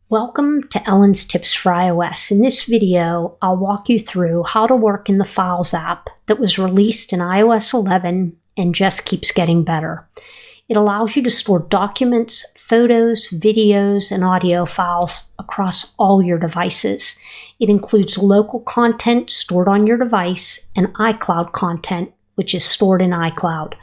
Welcome to Ellen's Tips for iOS. In this video, I'll walk you through how to work in the Files app that was released in iOS 11 and just keeps getting better. It allows you to store documents, photos, videos, and audio files across all your devices. It includes local content stored on your device and iCloud content, which is stored in iCloud.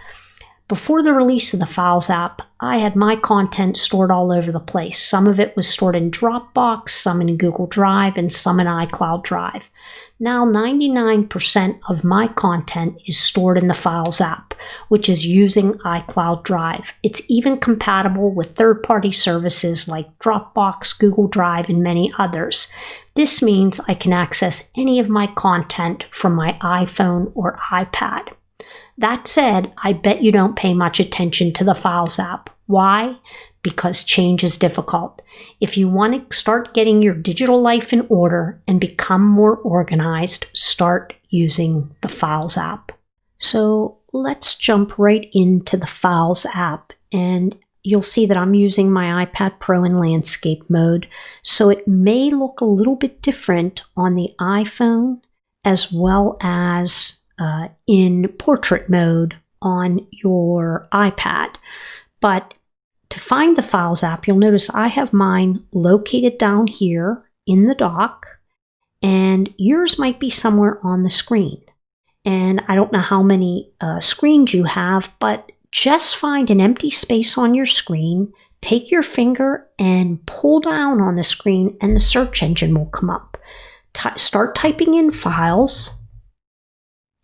Before the release of the Files app, I had my content stored all over the place. Some of it was stored in Dropbox, some in Google Drive, and some in iCloud Drive. Now 99% of my content is stored in the Files app, which is using iCloud Drive. It's even compatible with third-party services like Dropbox, Google Drive, and many others. This means I can access any of my content from my iPhone or iPad. That said, I bet you don't pay much attention to the Files app. Why? Because change is difficult. If you want to start getting your digital life in order and become more organized, start using the Files app. So let's jump right into the Files app, and you'll see that I'm using my iPad Pro in landscape mode, so it may look a little bit different on the iPhone as well as in portrait mode on your iPad. But to find the Files app, you'll notice I have mine located down here in the dock, and yours might be somewhere on the screen. And I don't know how many screens you have, but just find an empty space on your screen, take your finger and pull down on the screen, and the search engine will come up. Start typing in Files.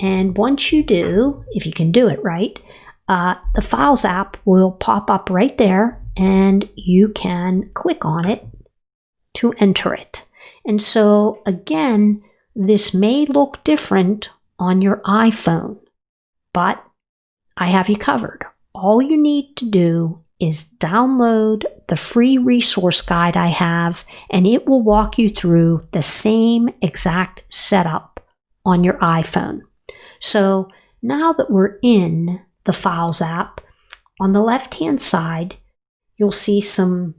And once you do, if you can do it right, the Files app will pop up right there, and you can click on it to enter it. And so again, this may look different on your iPhone, but I have you covered. All you need to do is download the free resource guide I have, and it will walk you through the same exact setup on your iPhone. So now that we're in the Files app, on the left-hand side, you'll see some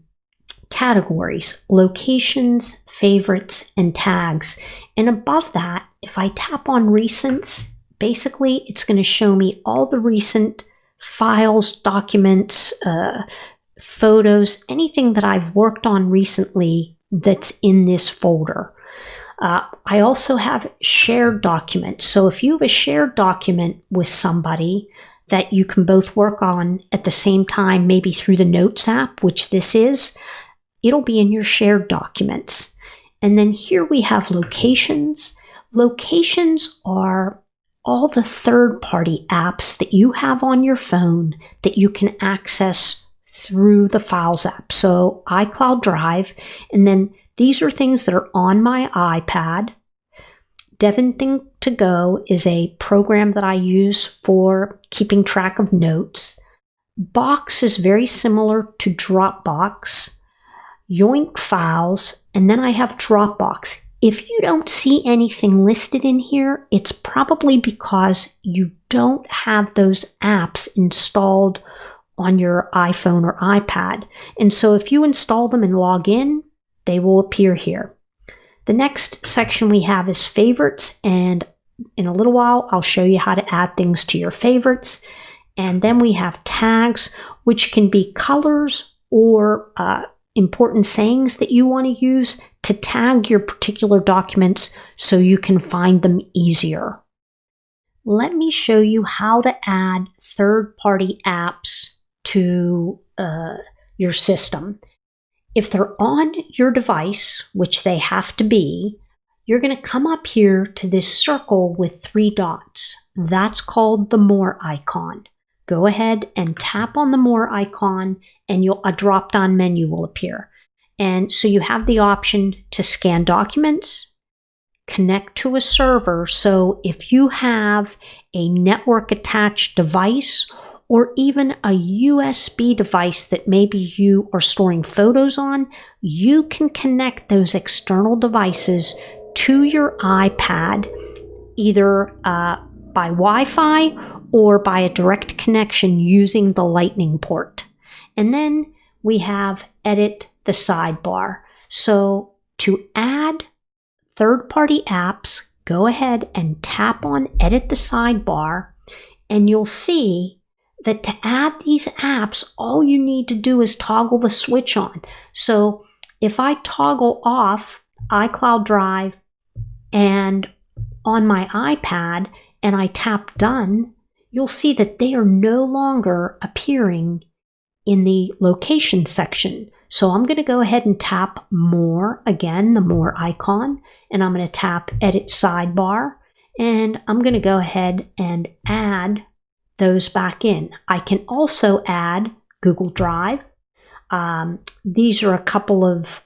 categories: locations, favorites, and tags. And above that, if I tap on recents, basically it's going to show me all the recent files, documents, photos, anything that I've worked on recently that's in this folder. I also have shared documents. So if you have a shared document with somebody that you can both work on at the same time, maybe through the Notes app, which this is, it'll be in your shared documents. And then here we have locations. Locations are all the third-party apps that you have on your phone that you can access through the Files app. So iCloud Drive, and then these are things that are on my iPad. Devon2Go is a program that I use for keeping track of notes. Box is very similar to Dropbox. Yoink Files, and then I have Dropbox. If you don't see anything listed in here, it's probably because you don't have those apps installed on your iPhone or iPad. And so if you install them and log in, they will appear here. The next section we have is favorites, and in a little while I'll show you how to add things to your favorites. And then we have tags, which can be colors or important sayings that you want to use to tag your particular documents so you can find them easier. Let me show you how to add third-party apps to your system. If they're on your device, which they have to be, you're going to come up here to this circle with 3 dots. That's called the More icon. Go ahead and tap on the More icon, and a drop-down menu will appear. And so you have the option to scan documents, connect to a server. So if you have a network-attached device or even a USB device that maybe you are storing photos on, you can connect those external devices to your iPad, either by Wi-Fi or by a direct connection using the Lightning port. And then we have edit the sidebar. So to add third-party apps, go ahead and tap on Edit the Sidebar, and you'll see that to add these apps, all you need to do is toggle the switch on. So if I toggle off iCloud Drive and on my iPad and I tap Done, you'll see that they are no longer appearing in the location section. So I'm going to go ahead and tap More, again, the More icon, and I'm going to tap Edit Sidebar, and I'm going to go ahead and add those back in. I can also add Google Drive. These are a couple of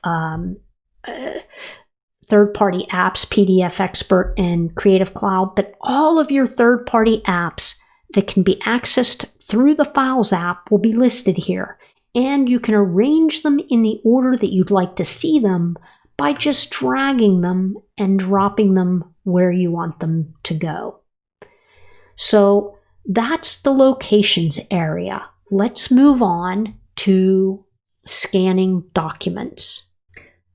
third-party apps, PDF Expert and Creative Cloud, but all of your third-party apps that can be accessed through the Files app will be listed here. And you can arrange them in the order that you'd like to see them by just dragging them and dropping them where you want them to go. So that's the locations area. Let's move on to scanning documents.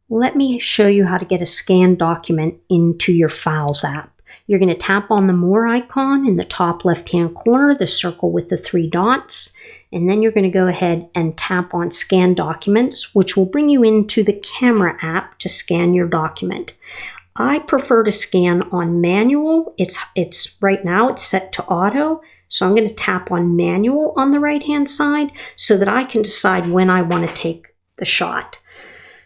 Let me show you how to get a scanned document into your Files app. You're going to tap on the More icon in the top left-hand corner, the circle with the 3 dots, and then you're going to go ahead and tap on Scan Documents, which will bring you into the Camera app to scan your document. I prefer to scan on manual. It's right now it's set to auto, so I'm going to tap on manual on the right-hand side so that I can decide when I want to take the shot.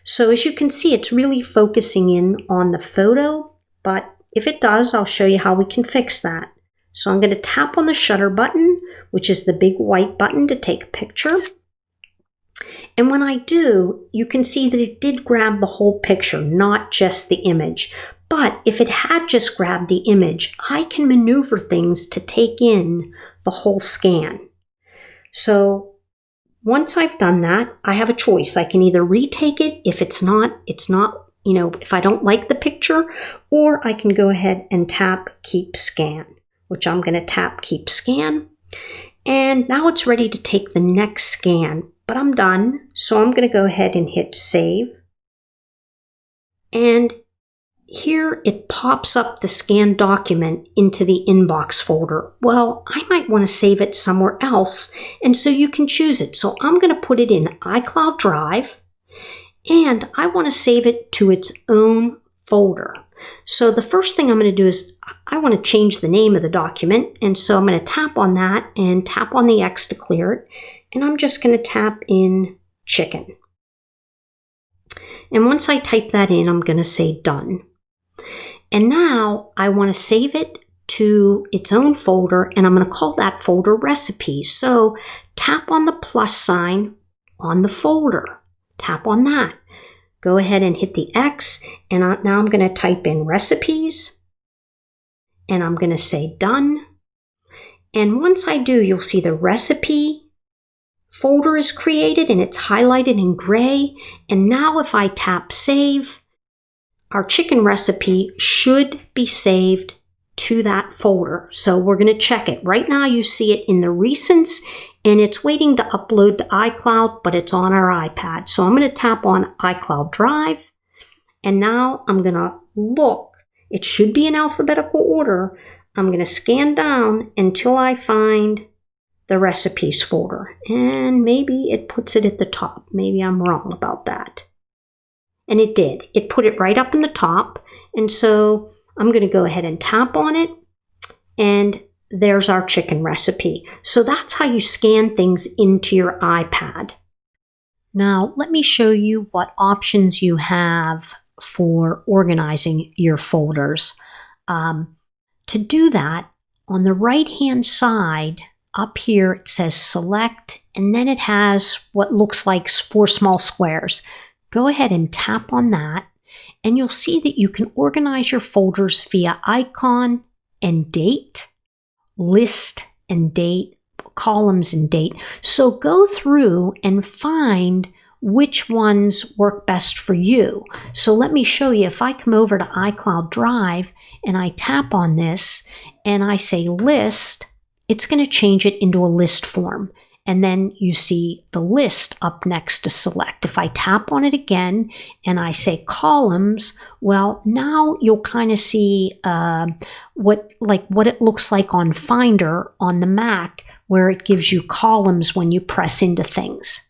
So as you can see, it's really focusing in on the photo, but if it does, I'll show you how we can fix that. So I'm going to tap on the shutter button, which is the big white button to take a picture. And when I do, you can see that it did grab the whole picture, not just the image. But if it had just grabbed the image, I can maneuver things to take in the whole scan. So once I've done that, I have a choice. I can either retake it if it's not, if I don't like the picture, or I can go ahead and tap Keep Scan, which I'm going to tap Keep Scan. And now it's ready to take the next scan, but I'm done. So I'm going to go ahead and hit Save. And here it pops up the scanned document into the Inbox folder. Well, I might want to save it somewhere else, and so you can choose it. So I'm going to put it in iCloud Drive, and I want to save it to its own folder. So the first thing I'm going to do is I want to change the name of the document, and so I'm going to tap on that and tap on the X to clear it, and I'm just going to tap in chicken. And once I type that in, I'm going to say Done. And now I want to save it to its own folder, and I'm going to call that folder Recipes. So tap on the plus sign on the folder. Tap on that. Go ahead and hit the X, and now I'm going to type in Recipes, and I'm going to say Done. And once I do, you'll see the recipe folder is created, and it's highlighted in gray. And now if I tap Save, our chicken recipe should be saved to that folder. So we're going to check it. Right now you see it in the recents, and it's waiting to upload to iCloud, but it's on our iPad. So I'm going to tap on iCloud Drive, and now I'm going to look. It should be in alphabetical order. I'm going to scan down until I find the recipes folder, and maybe it puts it at the top. Maybe I'm wrong about that. And it did. It put it right up in the top, and so I'm going to go ahead and tap on it, and there's our chicken recipe. So that's how you scan things into your iPad. Now, let me show you what options you have for organizing your folders. To do that, on the right-hand side, up here it says Select, and then it has what looks like 4 small squares. Go ahead and tap on that, and you'll see that you can organize your folders via icon and date, list and date, columns and date. So go through and find which ones work best for you. So let me show you. If I come over to iCloud Drive and I tap on this and I say list, it's going to change it into a list form. And then you see the list up next to select. If I tap on it again and I say columns, well, now you'll kind of see what it looks like on Finder on the Mac, where it gives you columns when you press into things.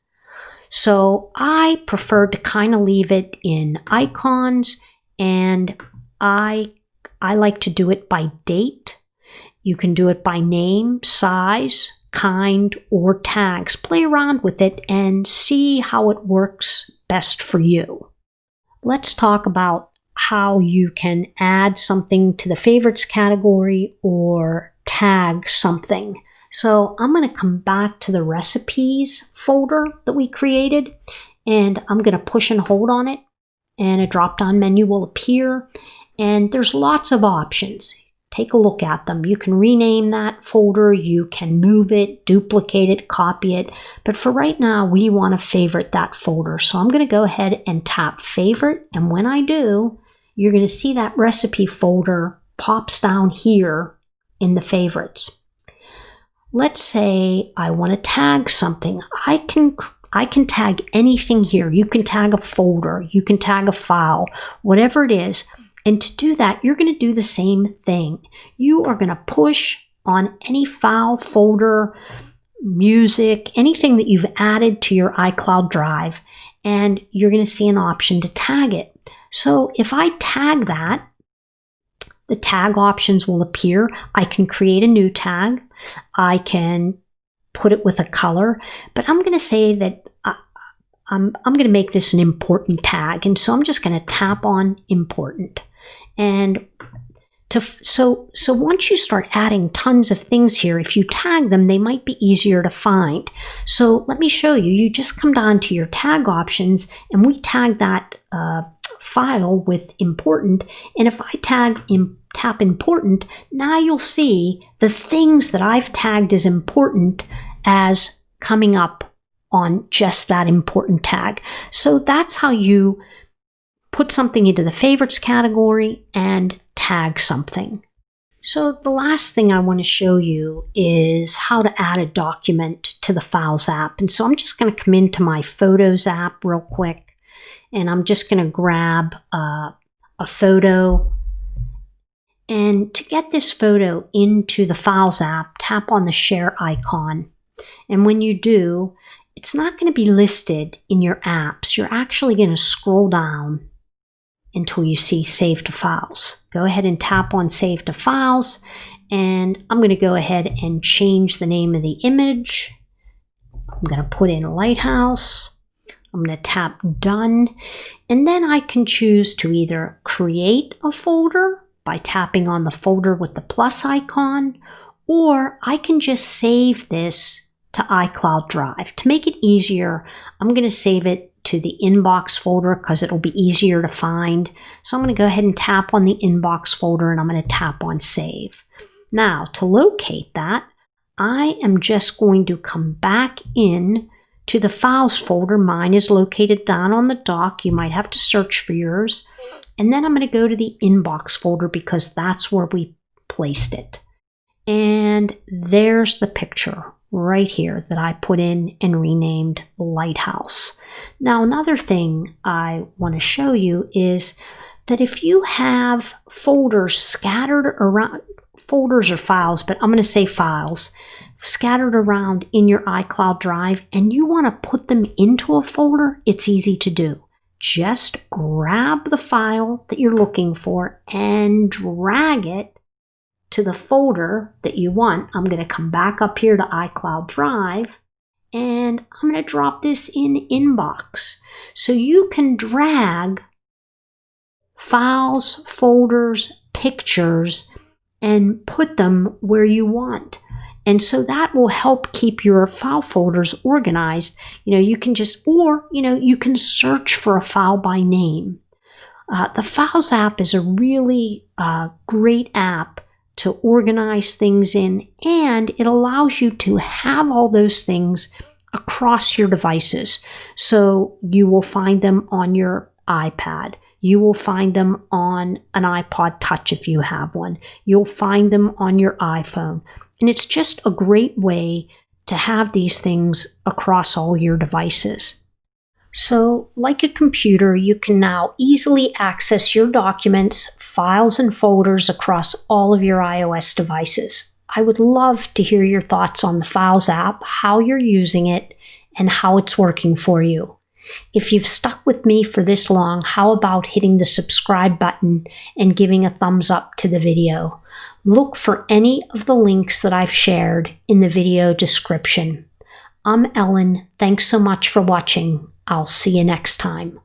So I prefer to kind of leave it in icons, and I like to do it by date. You can do it by name, size, kind, or tags. Play around with it and see how it works best for you. Let's talk about how you can add something to the favorites category or tag something. So I'm going to come back to the recipes folder that we created, and I'm going to push and hold on it, and a drop-down menu will appear, and there's lots of options. Take a look at them. You can rename that folder, you can move it, duplicate it, copy it, but for right now we want to favorite that folder. So I'm going to go ahead and tap favorite, and when I do, you're going to see that recipe folder pops down here in the favorites. Let's say I want to tag something. I can tag anything here. You can tag a folder, you can tag a file, whatever it is. And to do that, you're going to do the same thing. You are going to push on any file, folder, music, anything that you've added to your iCloud drive, and you're going to see an option to tag it. So if I tag that, the tag options will appear. I can create a new tag. I can put it with a color, but I'm going to say that I'm going to make this an important tag. And so I'm just going to tap on important. And so once you start adding tons of things here, if you tag them, they might be easier to find. So let me show you. You just come down to your tag options, and we tag that file with important. And if I tap important, now you'll see the things that I've tagged as important as coming up on just that important tag. So that's how you put something into the favorites category and tag something. So the last thing I want to show you is how to add a document to the Files app. And so I'm just going to come into my Photos app real quick, and I'm just going to grab a photo. And to get this photo into the Files app, tap on the share icon. And when you do, it's not going to be listed in your apps. You're actually going to scroll down until you see Save to Files. Go ahead and tap on Save to Files, and I'm going to go ahead and change the name of the image. I'm going to put in Lighthouse. I'm going to tap Done, and then I can choose to either create a folder by tapping on the folder with the plus icon, or I can just save this to iCloud Drive. To make it easier, I'm going to save it to the inbox folder because it'll be easier to find. So I'm going to go ahead and tap on the inbox folder, and I'm going to tap on save. Now to locate that, I am just going to come back in to the files folder. Mine is located down on the dock. You might have to search for yours. And then I'm going to go to the inbox folder because that's where we placed it. And there's the picture right here that I put in and renamed Lighthouse. Now, another thing I want to show you is that if you have folders scattered around, folders or files, but I'm going to say files, scattered around in your iCloud Drive, and you want to put them into a folder, it's easy to do. Just grab the file that you're looking for and drag it to the folder that you want. I'm going to come back up here to iCloud Drive, and I'm going to drop this in Inbox. So you can drag files, folders, pictures, and put them where you want. And so that will help keep your file folders organized. You can just, or, you can search for a file by name. The Files app is a really great app to organize things in, and it allows you to have all those things across your devices. So you will find them on your iPad. You will find them on an iPod Touch if you have one. You'll find them on your iPhone. And it's just a great way to have these things across all your devices. So, like a computer, you can now easily access your documents, files, and folders across all of your iOS devices. I would love to hear your thoughts on the Files app, how you're using it, and how it's working for you. If you've stuck with me for this long, how about hitting the subscribe button and giving a thumbs up to the video? Look for any of the links that I've shared in the video description. I'm Ellen. Thanks so much for watching. I'll see you next time.